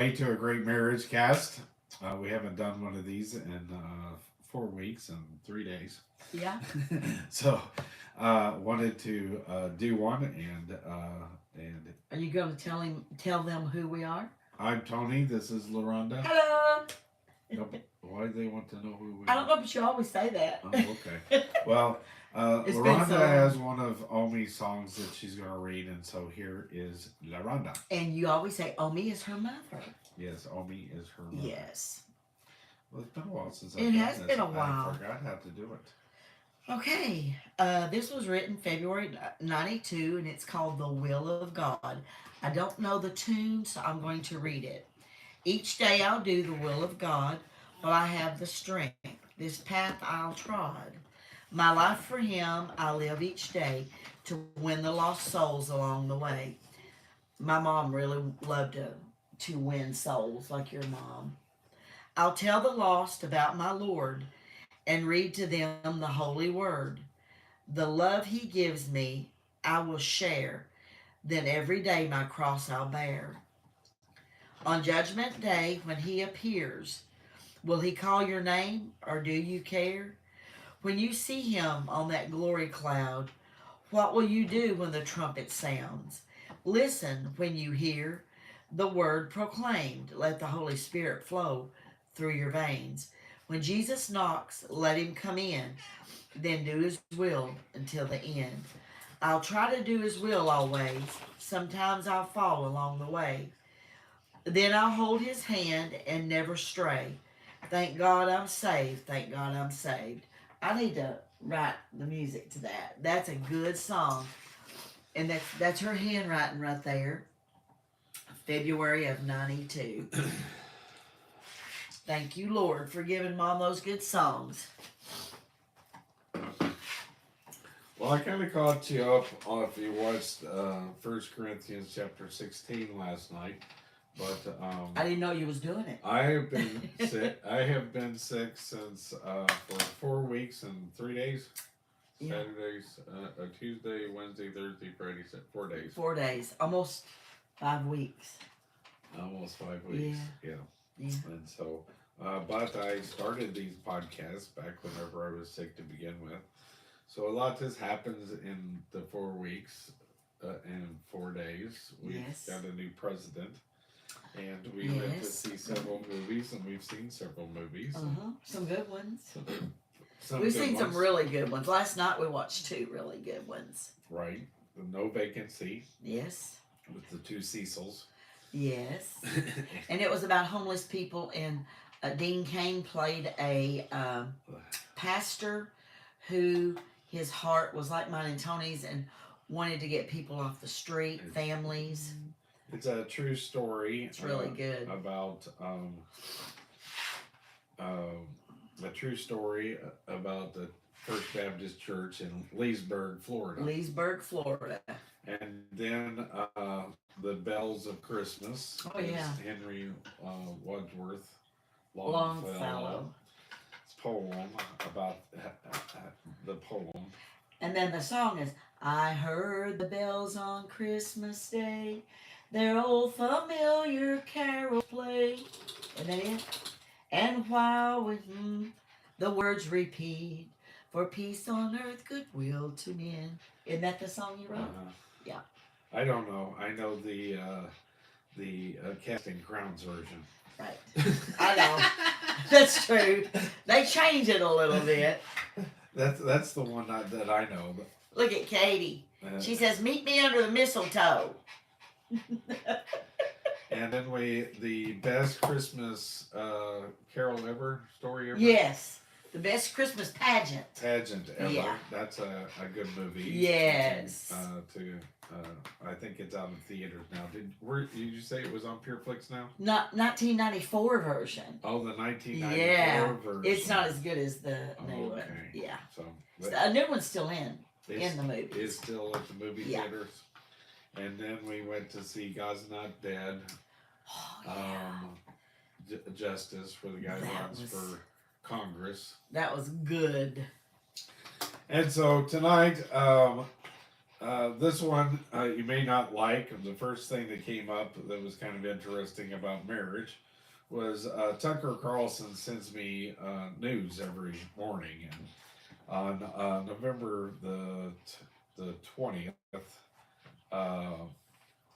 To a Great Marriage cast. We haven't done one of these in 4 weeks and 3 days. Yeah. So wanted to do one and Are you going to tell them who we are? I'm Tony. This is LaRonda. Hello. Why do they want to know who we I don't are? know, but you always say that. Oh, okay. Well, It's been LaRonda so long. has one of Omi's songs that she's going to read, and so here is LaRonda. And you always say Omi is her mother. Yes, Omi is her mother. Yes. Well, it's been a while since I've It done has this. been a while. I forgot how to do it. Okay. This was written February 92, and it's called The Will of God. I don't know the tune, so I'm going to read it. Each day I'll do the will of God while I have the strength. This path I'll trod. My life for Him I live each day to win the lost souls along the way. My mom really loved to win souls like your mom. I'll tell the lost about my Lord and read to them the holy word. The love He gives me I will share. Then every day my cross I'll bear. On Judgment Day, when He appears, will He call your name or do you care? When you see Him on that glory cloud, what will you do when the trumpet sounds? Listen when you hear the word proclaimed. Let the Holy Spirit flow through your veins. When Jesus knocks, let Him come in. Then do His will until the end. I'll try to do His will always. Sometimes I'll fall along the way. Then I'll hold His hand and never stray. Thank God I'm saved. Thank God I'm saved. I need to write the music to that. That's a good song. And that's her handwriting right there. February of 92. Thank you, Lord, for giving Mom those good songs. Well, I kind of caught you up on if you watched 1 Corinthians chapter 16 last night, but I didn't know you was doing it. I have been sick. I have been sick since for 4 weeks and 3 days. Yeah. Saturdays, Tuesday, Wednesday, Thursday, Friday, 4 days. 4 days, almost 5 weeks. Almost 5 weeks. Yeah. And so, but I started these podcasts back whenever I was sick to begin with. So a lot has happened in the 4 weeks and 4 days. We've got a new president, and we went to see several movies, and we've seen several movies. Some good ones. We've seen some really good ones. Last night we watched 2 really good ones. Right. The No Vacancy. Yes. With the 2 Cecils. Yes. And it was about homeless people, and Dean Cain played a pastor who his heart was like mine and Tony's and wanted to get people off the street, families. It's a true story. It's really good. About a true story about the First Baptist Church in Leesburg, Florida. Leesburg, Florida. And then the Bells of Christmas. Oh yeah. Henry Wadsworth Longfellow. Poem about the poem. And then the song is, I heard the bells on Christmas Day, their old familiar carol play. And then it, and while with the words repeat, for peace on earth, goodwill to men. Isn't that the song you wrote? Yeah. I don't know. I know the Casting Crowns version. Right. I know. That's true. They change it a little bit. That's the one that I know. Look at Katie. She says, meet me under the mistletoe. And then the best Christmas carol ever, story ever? Yes. The best Christmas pageant. Pageant ever. Yeah. That's a good movie. Yes. I think it's out in theaters now. Did you say it was on PureFlix now? Not 1994 version. Oh, the 1994 version. It's not as good as the new one. Yeah. So a new one's still in the movie. It's still at the movie theaters. And then we went to see God's Not Dead. Oh, yeah. Justice, where the guy runs for Congress. That was good. And so tonight, This one you may not like. The first thing that came up that was kind of interesting about marriage was Tucker Carlson sends me news every morning, and on November the 20th, uh,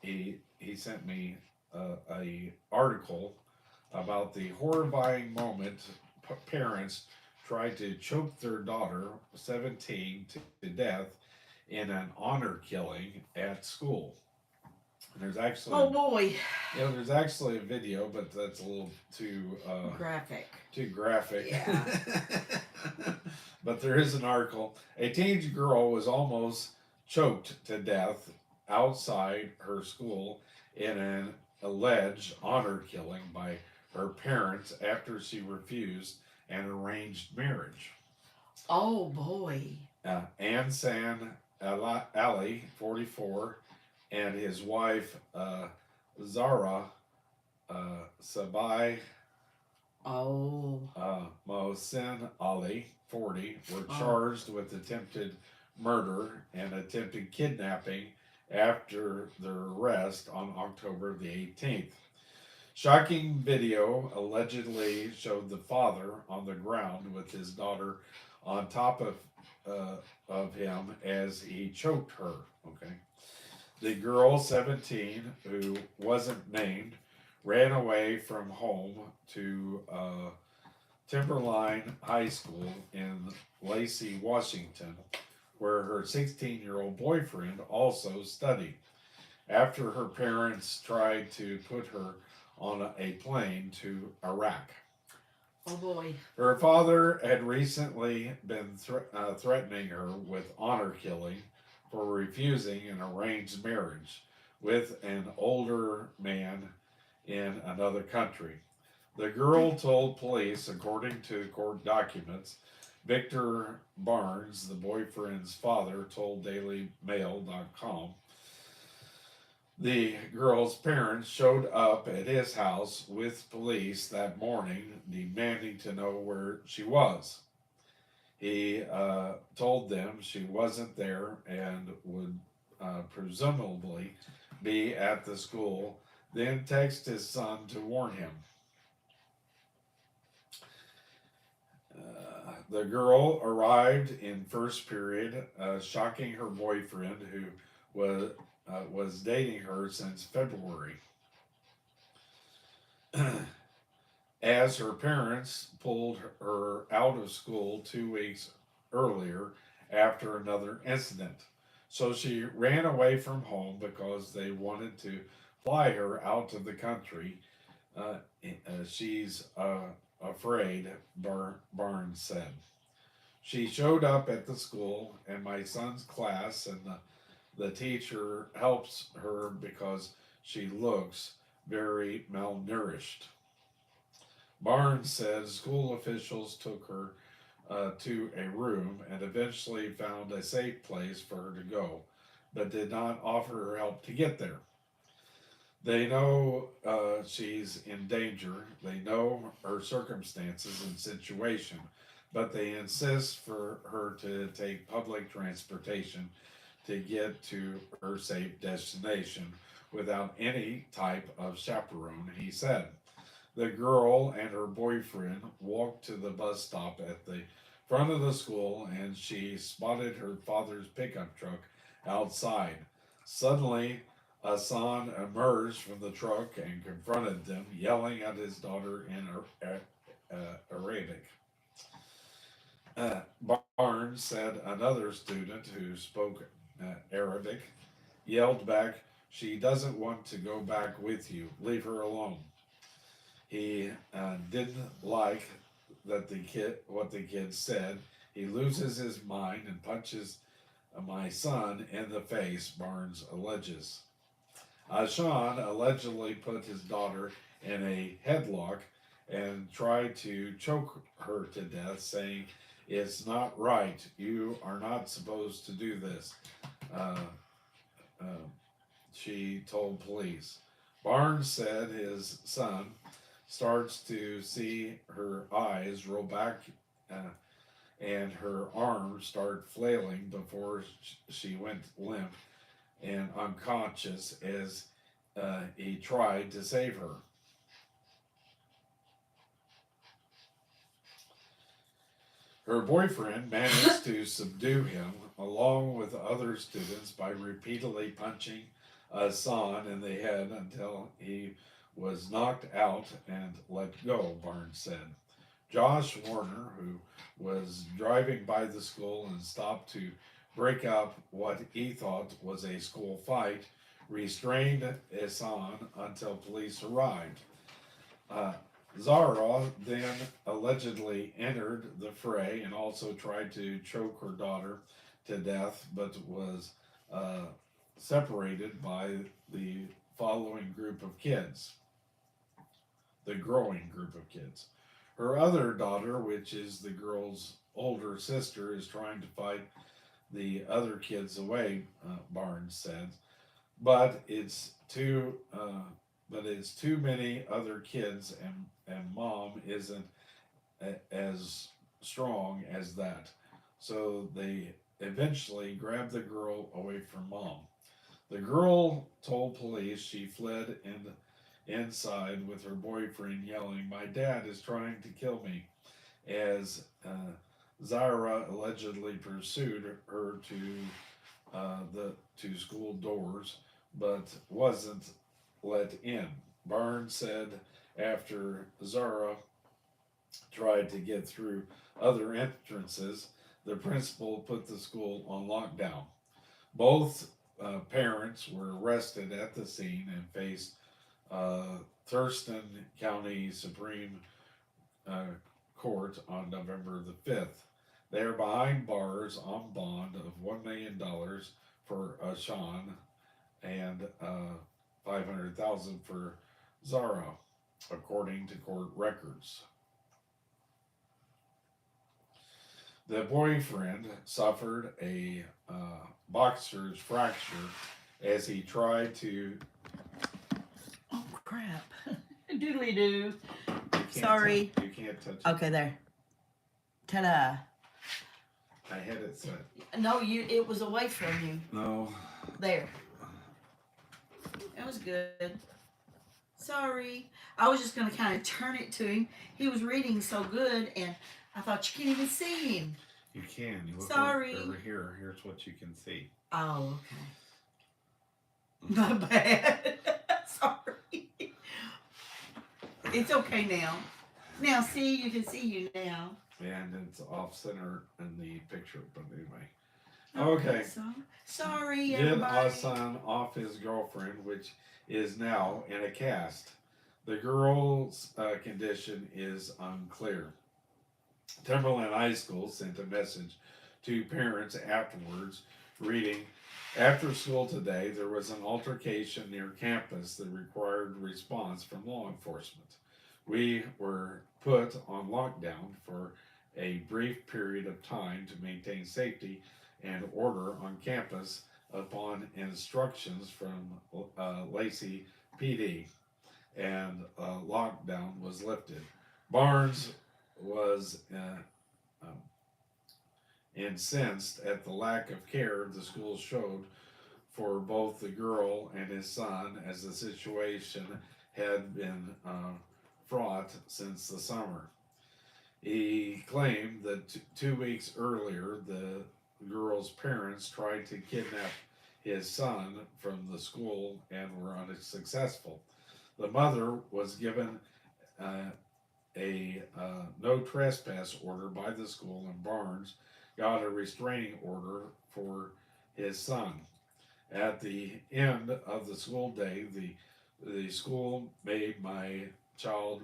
he sent me a article about the horrifying moment parents tried to choke their daughter, 17, to death in an honor killing at school. And Oh boy. there's actually a video, but that's a little Graphic. too graphic. Yeah. But there is an article. A teenage girl was almost choked to death outside her school in an alleged honor killing by her parents after she refused an arranged marriage. Oh boy. Ansan Ali, 44, and his wife Zara Sabai Oh. Mohsen Ali, 40, were charged with attempted murder and attempted kidnapping after their arrest on October the 18th. Shocking video allegedly showed the father on the ground with his daughter on top of him as he choked her. Okay. The girl, 17, who wasn't named, ran away from home to Timberline High School in Lacey, Washington, where her 16-year-old boyfriend also studied. After her parents tried to put her on a plane to Iraq. Oh boy. Her father had recently been threatening her with honor killing for refusing an arranged marriage with an older man in another country. The girl told police, according to court documents. Victor Barnes, the boyfriend's father, told DailyMail.com the girl's parents showed up at his house with police that morning, demanding to know where she was. He told them she wasn't there and would presumably be at the school, then text his son to warn him. The girl arrived in first period, shocking her boyfriend, who was dating her since February. As her parents pulled her out of school 2 weeks earlier after another incident. So she ran away from home because they wanted to fly her out of the country. She's afraid, Barnes said. She showed up at the school and my son's class, and the teacher helps her because she looks very malnourished. Barnes said school officials took her to a room and eventually found a safe place for her to go, but did not offer her help to get there. They know she's in danger. They know her circumstances and situation, but they insist for her to take public transportation to get to her safe destination without any type of chaperone, he said. The girl and her boyfriend walked to the bus stop at the front of the school, and she spotted her father's pickup truck outside. Suddenly, Hassan emerged from the truck and confronted them, yelling at his daughter in Arabic. Barnes said another student who spoke Arabic yelled back, "She doesn't want to go back with you. Leave her alone." He didn't like what the kid said. He loses his mind and punches my son in the face, Barnes alleges. Ashan allegedly put his daughter in a headlock and tried to choke her to death, saying, "It's not right. You are not supposed to do this," uh, uh, she told police. Barnes said his son starts to see her eyes roll back and her arms started flailing before she went limp and unconscious as he tried to save her. Her boyfriend managed to subdue him along with other students by repeatedly punching Hassan in the head until he was knocked out and let go, Barnes said. Josh Warner, who was driving by the school and stopped to break up what he thought was a school fight, restrained Hassan until police arrived. Uh, Zara then allegedly entered the fray and also tried to choke her daughter to death, but was uh, separated by the following group of kids, the growing group of kids. Her other daughter, which is the girl's older sister, is trying to fight the other kids away, Barnes said, but it's too many other kids, and mom isn't as strong as that. So they eventually grabbed the girl away from mom. The girl told police she fled inside with her boyfriend yelling, "My dad is trying to kill me," as Zara allegedly pursued her the to school doors, but wasn't let in. Barnes said after Zara tried to get through other entrances, the principal put the school on lockdown. Both parents were arrested at the scene and faced Thurston County Supreme uh, Court on November the 5th. They are behind bars on bond of $1 million for Ashan and 500,000 for Zara, according to court records. The boyfriend suffered a boxer's fracture as he tried to. Oh crap! Doodly doo. You Sorry. You can't touch it. Okay, there. Ta-da! I had it set. No, it was away from you. No. There. That was good. Sorry. I was just going to kind of turn it to him. He was reading so good, and I thought you can't even see him. You can. You look Sorry. over here. Here's what you can see. Oh, okay. My bad. Sorry. It's okay now. Now, see, you can see you now. And it's off center in the picture, but anyway. Okay. So, sorry, Get everybody. Hassan off his girlfriend, which is now in a cast. The girl's condition is unclear. Timberland High School sent a message to parents afterwards, reading, "After school today, there was an altercation near campus that required response from law enforcement. We were put on lockdown for a brief period of time to maintain safety and order on campus upon instructions from Lacey PD, and lockdown was lifted." Barnes was um, incensed at the lack of care the school showed for both the girl and his son, as the situation had been fraught since the summer. He claimed that 2 weeks earlier, the girl's parents tried to kidnap his son from the school and were unsuccessful. The mother was given a no trespass order by the school, and Barnes got a restraining order for his son. At the end of the school day, the school made my child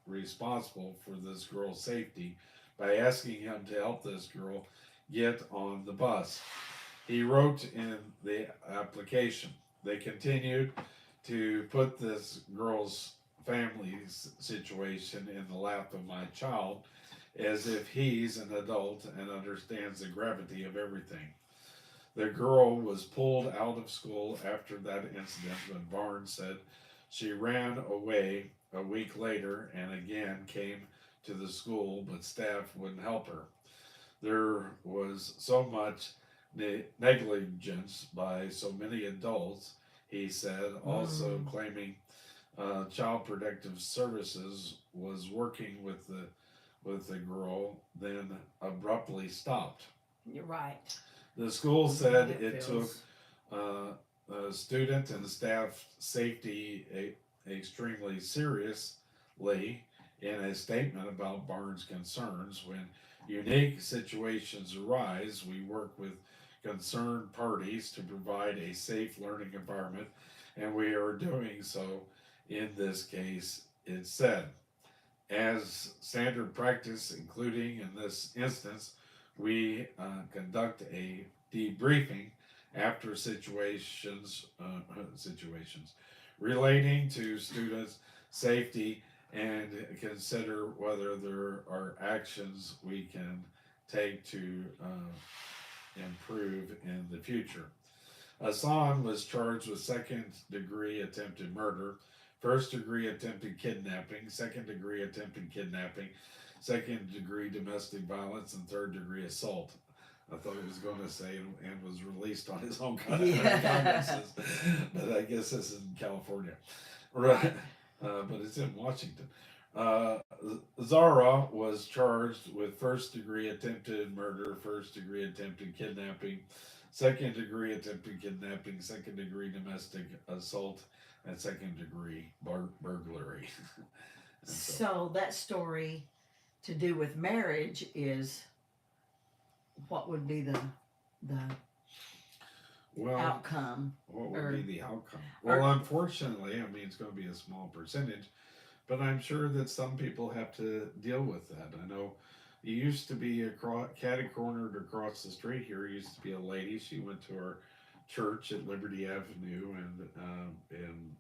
responsible for this girl's safety by asking him to help this girl get on the bus. He wrote in the application. They continued to put this girl's family's situation in the lap of my child as if he's an adult and understands the gravity of everything. The girl was pulled out of school after that incident, but Barnes said she ran away a week later and again came to the school, but staff wouldn't help her. There was so much negligence by so many adults, he said, also claiming Child Protective Services was working with the girl, then abruptly stopped. You're right. The school said it took feels. student and staff safety extremely seriously in a statement about Barnes' concerns. When unique situations arise, we work with concerned parties to provide a safe learning environment, and we are doing so in this case, it said. As standard practice, including in this instance, we conduct a debriefing after situations relating to students' safety and consider whether there are actions we can take to improve in the future. Hassan was charged with second degree attempted murder, first degree attempted kidnapping, second degree attempted kidnapping, second degree domestic violence, and third degree assault. I thought he was going to say and was released on his own cognizance, but I guess this is in California, right? But it's in Washington. Uh, Zara was charged with first degree attempted murder, first degree attempted kidnapping, second degree attempted kidnapping, second degree domestic assault, and second degree burglary. So that story to do with marriage is what would be the outcome? What would be the outcome? Well, unfortunately, I mean, it's going to be a small percentage, but I'm sure that some people have to deal with that. I know it used to be catty cornered across the street here. Used to be a lady. She went to our church at Liberty Avenue, and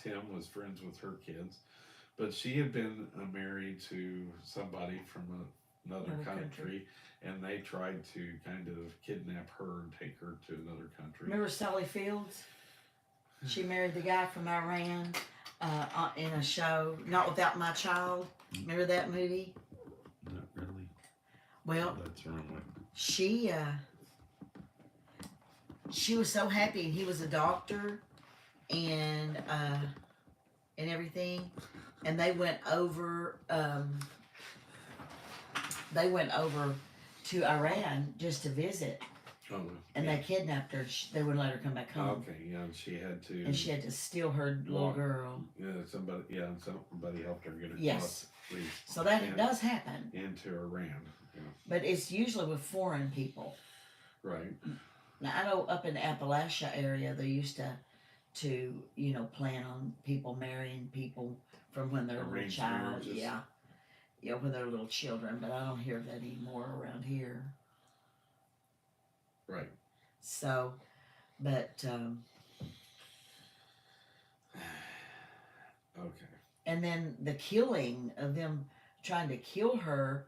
Tim was friends with her kids, but she had been married to somebody from another country, and they tried to kind of kidnap her and take her to another country. Remember Sally Fields? She married the guy from Iran in a show, Not Without My Child. Remember that movie? Not really. Well, that's the wrong way. She was so happy, and he was a doctor, and everything, and they went over to Iran just to visit. Oh, and they kidnapped her. They wouldn't let her come back home. Okay, yeah, and she had to steal her little girl. Yeah, somebody helped her get her yes. So that it does happen into Iran. Yeah. But it's usually with foreign people. Right. Now I know up in the Appalachia area they used to plan on people marrying people from when they're a little child. Marriages. Yeah, when they're little children. But I don't hear that anymore around here. Right. So, but okay. And then the killing of them trying to kill her,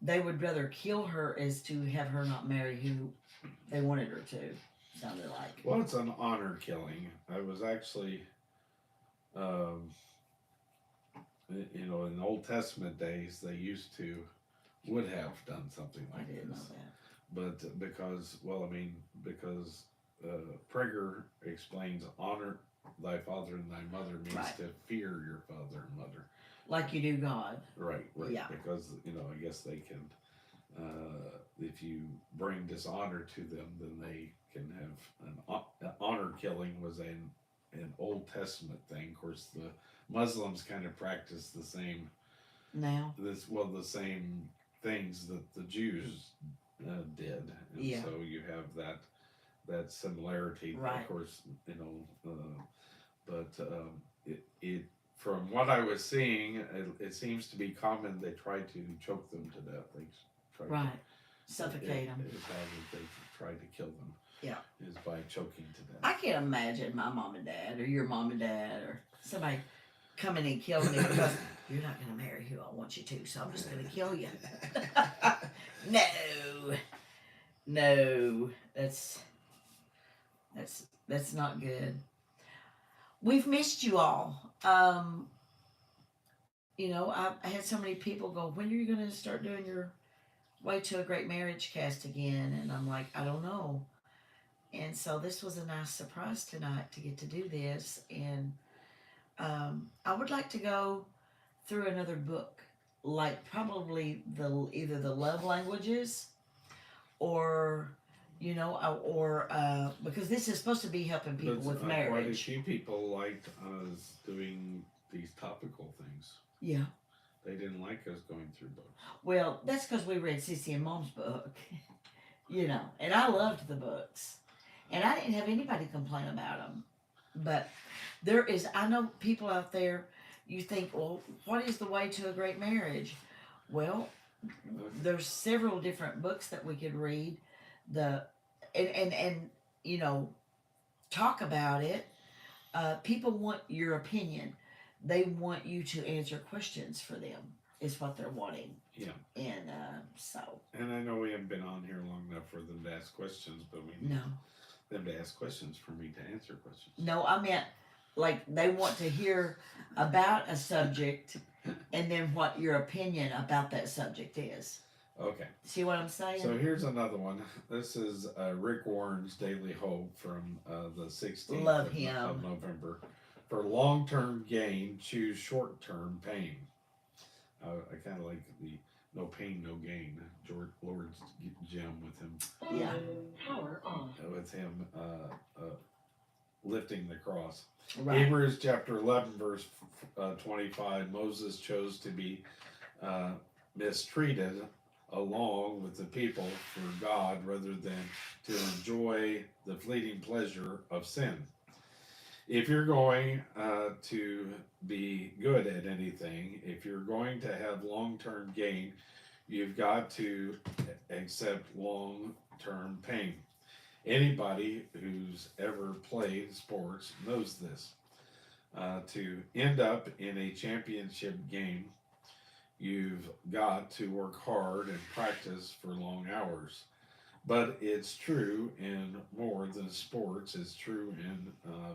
they would rather kill her as to have her not marry who they wanted her to. Sounded like. Well, it's an honor killing. I was actually, in Old Testament days, they would have done something like I didn't this. know that. But because Prager explains honor thy father and thy mother means right. to fear your father and mother. Like you do God. Right. Yeah. Because, I guess they can, if you bring dishonor to them, then they can have an honor killing was an Old Testament thing. Of course, the Muslims kind of practice the same. Now? The same things that the Jews did, and so you have that similarity. Right. Of course, but it from what I was seeing, it seems to be common. They try to choke them to death. They try suffocate them. Is how they try to kill them. Yeah, is by choking to death. I can't imagine my mom and dad, or your mom and dad, or somebody coming and killing me because you're not going to marry who I want you to, so I'm just going to kill you. No, that's not good. We've missed you all. I had so many people go, when are you going to start doing your way to a Great Marriage cast again? And I'm like, I don't know. And so this was a nice surprise tonight to get to do this. And I would like to go through another book, like probably the either the love languages or because this is supposed to be helping people But with quite a marriage. few people liked us doing these topical things. Yeah. They didn't like us going through books. Well, that's because we read Sissy and Mom's book, and I loved the books, and I didn't have anybody complain about them. But I know people out there. You think, well, what is the way to a great marriage? Well, there's several different books that we could read. The and you know talk about it. People want your opinion. They want you to answer questions for them. Is what they're wanting. Yeah. And so. And I know we haven't been on here long enough for them to ask questions, but we need them to ask questions for me to answer questions. No, I meant like they want to hear about a subject and then what your opinion about that subject is. Okay. See what I'm saying? So here's another one. This is Rick Warren's Daily Hope from the 16th of November. For long-term gain, choose short-term pain. I kind of like the no pain, no gain. Lord's gem with him. Yeah. Power on. With him lifting the cross. Right. Hebrews chapter 11, verse 25. Moses chose to be mistreated along with the people for God rather than to enjoy the fleeting pleasure of sin. If you're going to be good at anything, if you're going to have long-term gain, you've got to accept long-term pain. Anybody who's ever played sports knows this. To end up in a championship game, you've got to work hard and practice for long hours. But it's true in more than sports. It's true in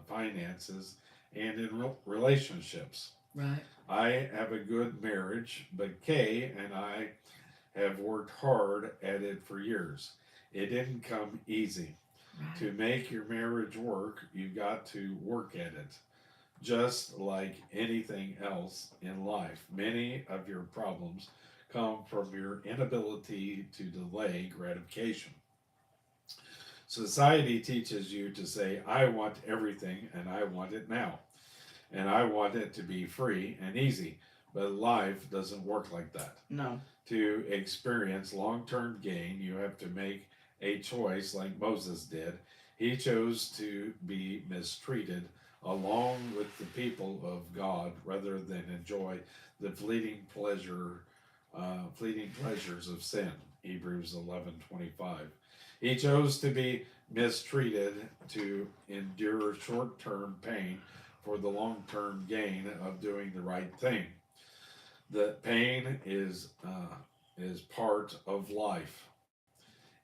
finances and in relationships. Right. I have a good marriage, but Kay and I have worked hard at it for years. It didn't come easy. Right. To make your marriage work, you've got to work at it. Just like anything else in life, many of your problems come from your inability to delay gratification. Society teaches you to say, I want everything and I want it now. And I want it to be free and easy. But life doesn't work like that. No. To experience long-term gain, you have to make a choice like Moses did. He chose to be mistreated along with the people of God rather than enjoy the fleeting pleasures of sin. Hebrews 11:25. He chose to be mistreated to endure short-term pain for the long-term gain of doing the right thing. The pain is part of life,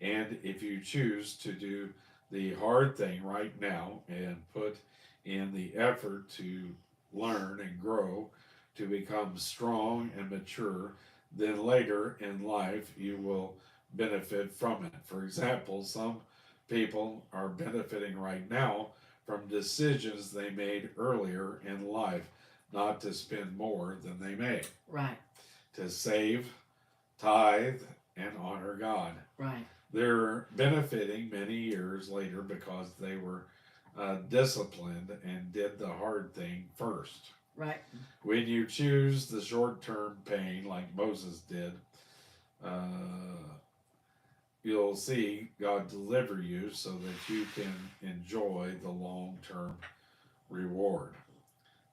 and if you choose to do the hard thing right now and put in the effort to learn and grow to become strong and mature, then later in life you will benefit from it. For example, some people are benefiting right now from decisions they made earlier in life not to spend more than they made. Right. To save, tithe, and honor God. Right. They're benefiting many years later because they were disciplined and did the hard thing first. Right. When you choose the short-term pain like Moses did, you'll see God deliver you so that you can enjoy the long-term reward.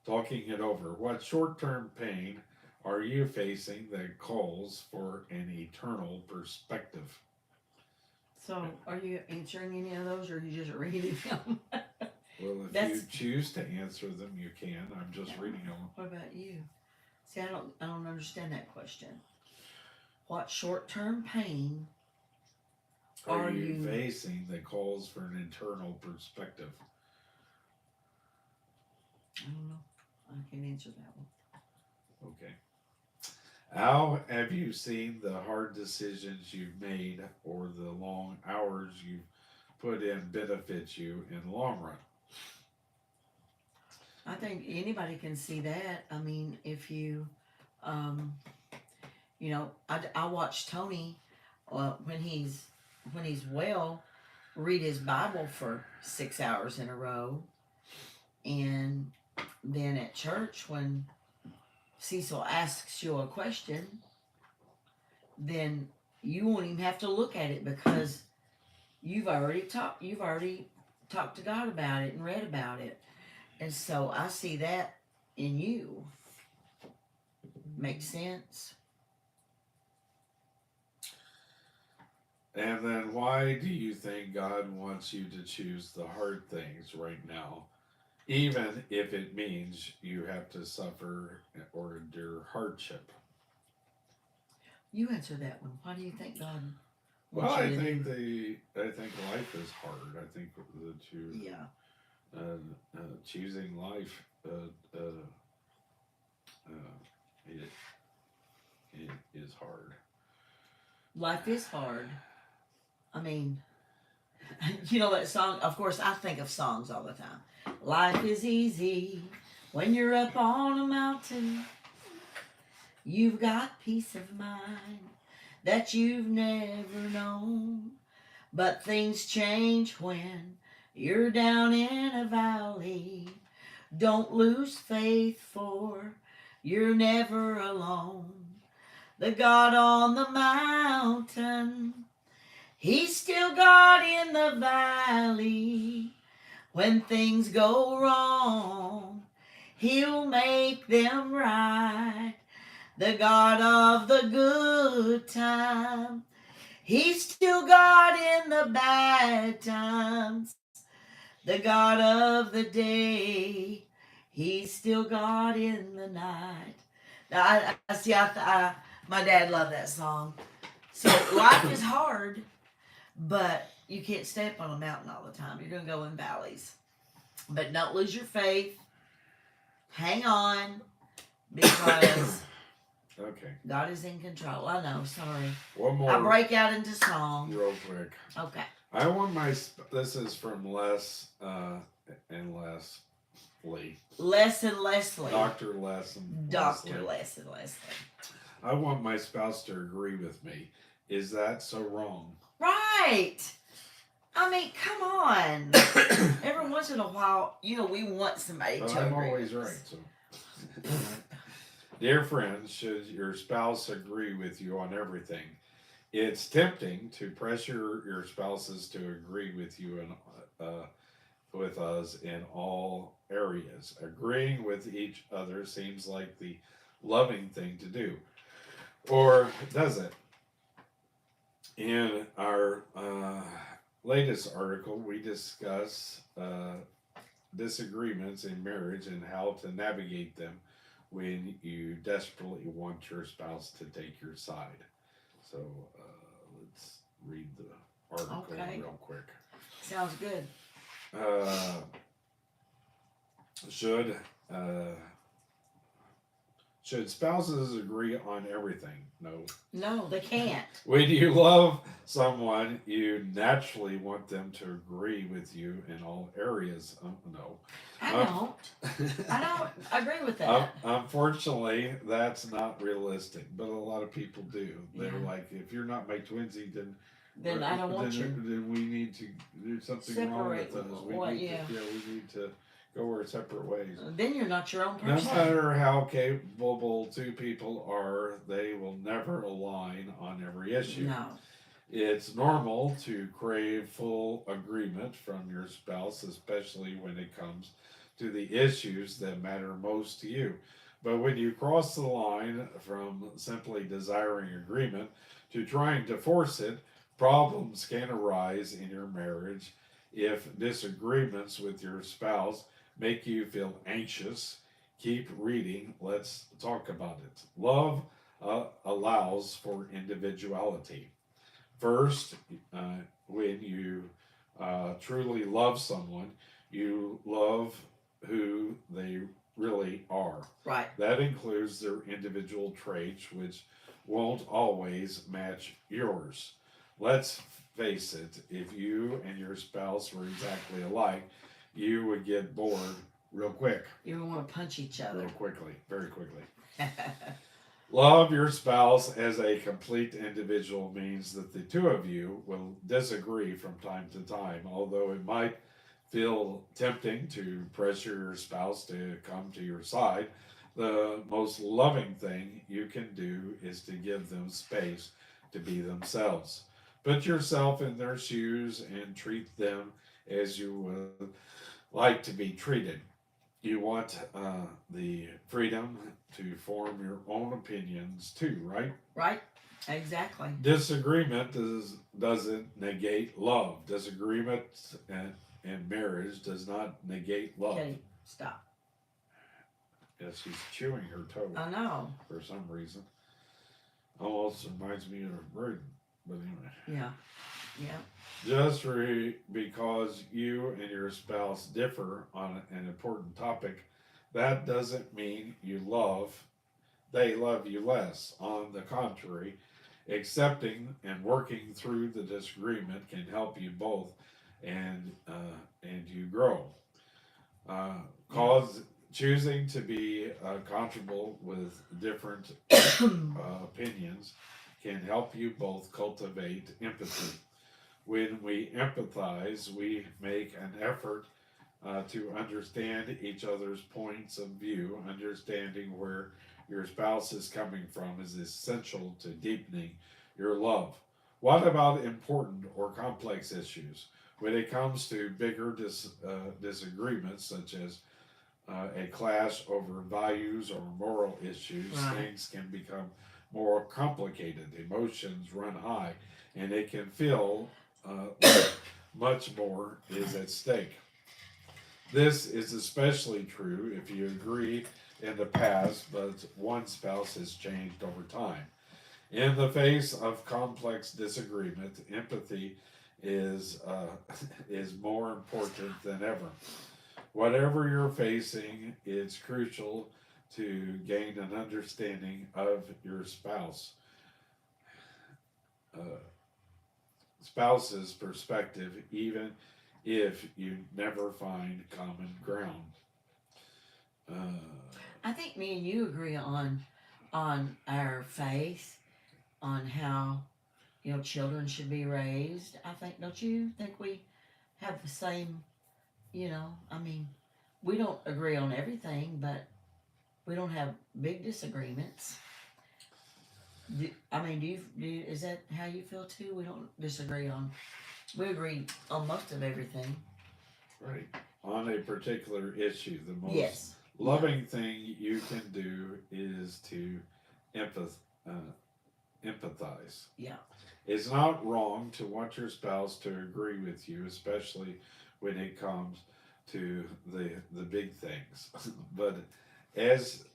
Talking it over, what short-term pain are you facing that calls for an eternal perspective? So, are you answering any of those, or are you just reading them? Well, if you choose to answer them, you can. I'm just reading them. What about you? See, I don't understand that question. What short-term pain are you facing that calls for an eternal perspective? I don't know. I can't answer that one. Okay. How have you seen the hard decisions you've made or the long hours you've put in benefit you in the long run? I think anybody can see that. I mean, if you, um, I watch Tony when he's well read his Bible for 6 hours in a row, and then at church when Cecil asks you a question, then you won't even have to look at it because you've already talked to God about it and read about it. And so I see that in you. Makes sense? And then why do you think God wants you to choose the hard things right now, even if it means you have to suffer or endure hardship? You answer that one. Why do you think God Well, wants you I to think do? life is hard. I think that you Yeah. choosing life uh, it, it is hard. Life is hard. I mean, that song, of course, I think of songs all the time. Life is easy when you're up on a mountain. You've got peace of mind that you've never known. But things change when you're down in a valley. Don't lose faith, for you're never alone. The God on the mountain, He's still God in the valley. When things go wrong, He'll make them right. The God of the good time, He's still God in the bad times. The God of the day, He's still God in the night. Now, I see. My dad loved that song. So life is hard, but you can't stay up on a mountain all the time. You're gonna go in valleys, but don't lose your faith. Hang on, because Okay. God is in control. I know. Sorry. One more. I break out into song. Real quick. Okay. I want my. This is from Les and Leslie. Les and Leslie. Dr. Les and Dr. Les and Leslie. I want my spouse to agree with me. Is that so wrong? Right. I mean, come on. Every once in a while, we want somebody to I'm agree always with right. us. So, dear friends, should your spouse agree with you on everything? It's tempting to pressure your spouses to agree with you and with us in all areas. Agreeing with each other seems like the loving thing to do, or does it? In our latest article, we discuss disagreements in marriage and how to navigate them when you desperately want your spouse to take your side. So let's read the article real quick. Sounds good. Uh, should uh, should spouses agree on everything? No. No, they can't. When you love someone, you naturally want them to agree with you in all areas. No. I don't. I don't agree with that. Unfortunately, that's not realistic, but a lot of people do. They're like, if you're not my twinsy, then I don't want you. Then we need to do something Separate wrong with us. We need to go our separate ways. Then you're not your own No person. matter how capable two people are, they will never align on every issue. No. It's normal to crave full agreement from your spouse, especially when it comes to the issues that matter most to you. But when you cross the line from simply desiring agreement to trying to force it, problems can arise in your marriage if disagreements with your spouse make you feel anxious. Keep reading. Let's talk about it. Love allows for individuality. First, when you truly love someone, you love who they really are. Right. That includes their individual traits, which won't always match yours. Let's face it, if you and your spouse were exactly alike, you would get bored real quick. You don't want to punch each other. Real quickly, very quickly. Love your spouse as a complete individual means that the two of you will disagree from time to time, although it might feel tempting to pressure your spouse to come to your side. The most loving thing you can do is to give them space to be themselves. Put yourself in their shoes and treat them as you would like to be treated. You want the freedom to form your own opinions too, right? Right? Exactly. Disagreement doesn't negate love. Disagreement and marriage does not negate love. Okay, stop. Yes, she's chewing her toe I know. for some reason. Almost reminds me of a bird, but anyway. Yeah. Yeah. Just because you and your spouse differ on an important topic, that doesn't mean they love you less. On the contrary, accepting and working through the disagreement can help you both and you grow. Cause choosing to be comfortable with different opinions can help you both cultivate empathy. When we empathize, we make an effort to understand each other's points of view. Understanding where your spouse is coming from is essential to deepening your love. What about important or complex issues? When it comes to bigger disagreements, such as a clash over values or moral issues, Right. things can become more complicated. Emotions run high, and it can feel like much more is at stake. This is especially true if you agree in the past, but one spouse has changed over time. In the face of complex disagreement, empathy is is more important than ever. Whatever you're facing, it's crucial to gain an understanding of your uh, spouse's perspective, even if you never find common ground. Uh, I think me and you agree on our faith, on how children should be raised. I think, don't you think we have the same? I mean, we don't agree on everything, but we don't have big disagreements. Is that how you feel too? We don't disagree on. We agree on most of everything. right. On a particular issue, the most Yes. loving thing you can do is to empath, uh, empathize. Yeah. It's not wrong to want your spouse to agree with you, especially when it comes to the big things. But as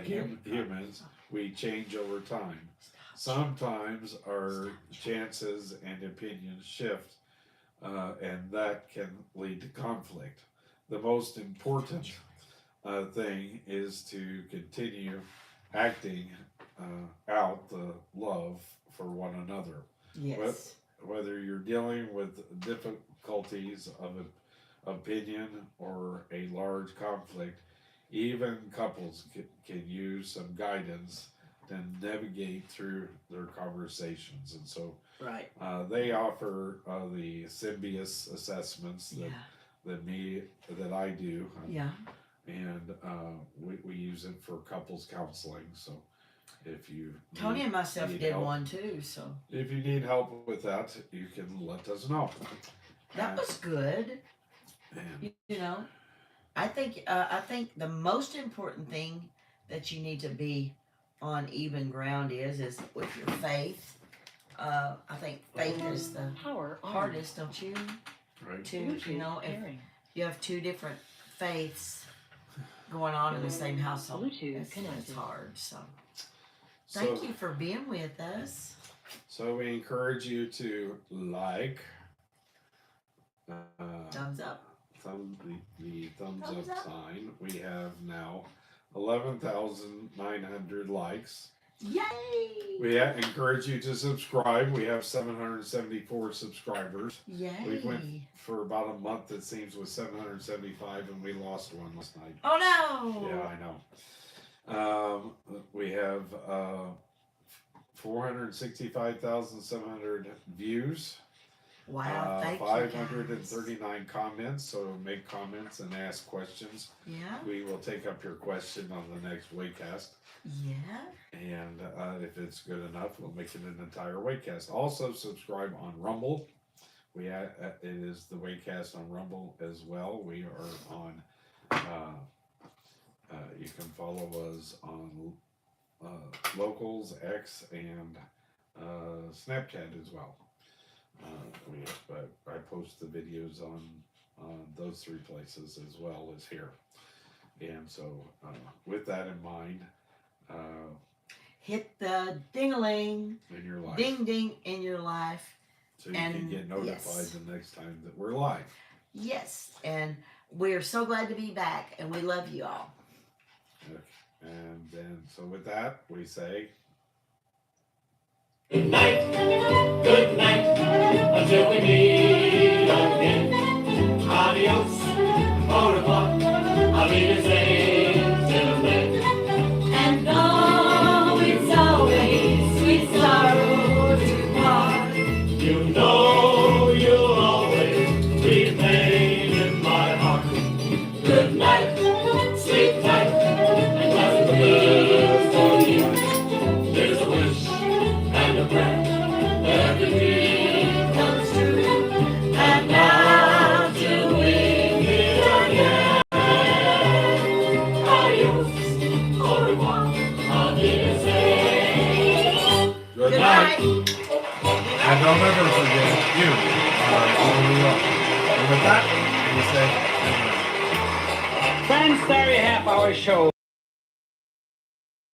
humans, we change over time. Sometimes our chances and opinions shift, and that can lead to conflict. The most important thing is to continue acting out the love for one another. Yes. Whether you're dealing with difficulties of opinion or a large conflict, even couples can use some guidance to navigate through their conversations. And so Right. they offer the symbiosis assessments Yeah. that I do, Yeah. and we use it for couples counseling. So if you Tony and myself need did help, one too, so if you need help with that, you can let us know. that was good. And I think the most important thing that you need to be on even ground is with your faith. I think faith is the Power on. hardest, don't you? right, To Bluetooth if pairing. you have two different faiths going on in the same household, Bluetooth it's connected. hard. So thank so you for being with us. so we encourage you to like, Thumbs up. the thumbs up sign. We have now 11,900 likes. Yay! We encourage you to subscribe. We have 774 subscribers. Yay! We went for about a month, it seems, with 775, and we lost one last night. Oh no! Yeah, I know. We have 465,700 views. Wow, thank 539 comments, so make comments and ask questions. Yeah. We will take up your question on the next Waycast. Yeah. And if it's good enough, we'll make it an entire Waycast. Also, subscribe on Rumble. It is the Waycast on Rumble as well. We are on. You can follow us on Locals, X, and Snapchat as well. I post the videos on those three places as well as here. And so, with that in mind, hit the ding-a-ling, in your life, ding ding in your life, so you can get notified the next time that we're live. Yes, and we're so glad to be back, and we love you all. Okay. And then, so with that, we say good night, until we meet again. Adios, au revoir, I'll be the same till then. And though it's always sweet sorrow to part, you know you'll always remain in my heart. Good night, sleep tight, and nothing good for you. There's a wish and a prayer, every dream comes true. And now till we meet again, adios, au revoir, I'll be the same. good night. And don't ever forget, you are all we are. And with that, we say good night. Friends, there you have our show.